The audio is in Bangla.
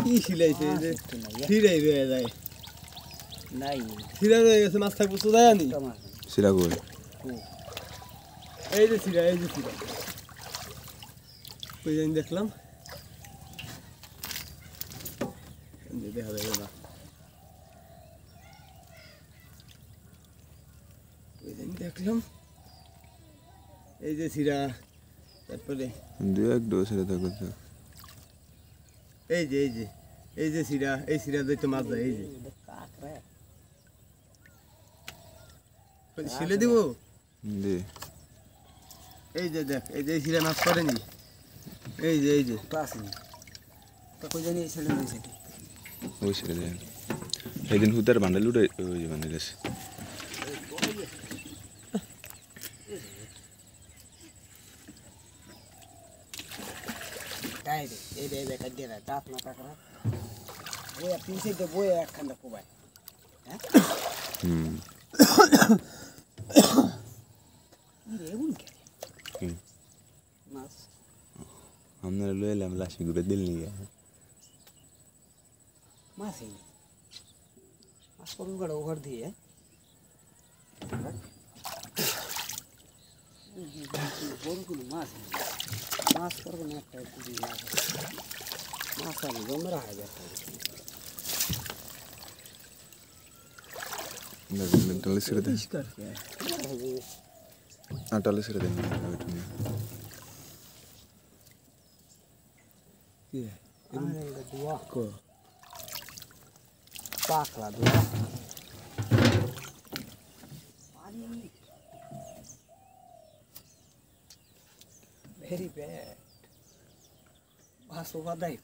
কি শিলাইছে যে ফিরাই রয়ে যায় নাই ফিরা রয়ে গেছে মাছ থাকবো তো যায় নি সিরা কই এই যে ফিরা কই জানি দেখলাম দেখা যাবে না কই জানি দেখলাম এই যে সিরা তারপরে দুই এক ডোজ রে দেখো তো এই যে সিরা এই সিরা দইতো মাছ যায় এই যে শিলে দিব দে এই যে দেখ এই যে সিরা মাছ করেনি এই যে আসেনি তো কই জানি এই ছেলে হইছে ওই ছেড়ে দেন এইদিন হুতার বান্ডেল উঠে ওই যে বান্ডেল আছে তাই রে এই বেটা দিয়ে দাঁত না টাকা ওই পিছে দে বই একখানা কোবাই হ্যাঁ রে উন কে মাছ আমরা লইলাম লাশি ঘুরে দিল নি মাছ করুন গড় ওভার দিয়ে বড় কোনো মাছ করবো না একটা মাছ আমি জমরা হয় যাচ্ছে টালে ছেড়ে দেন টালে ছেড়ে দেন পাকলা দোয়া very bad. Masuk wadai.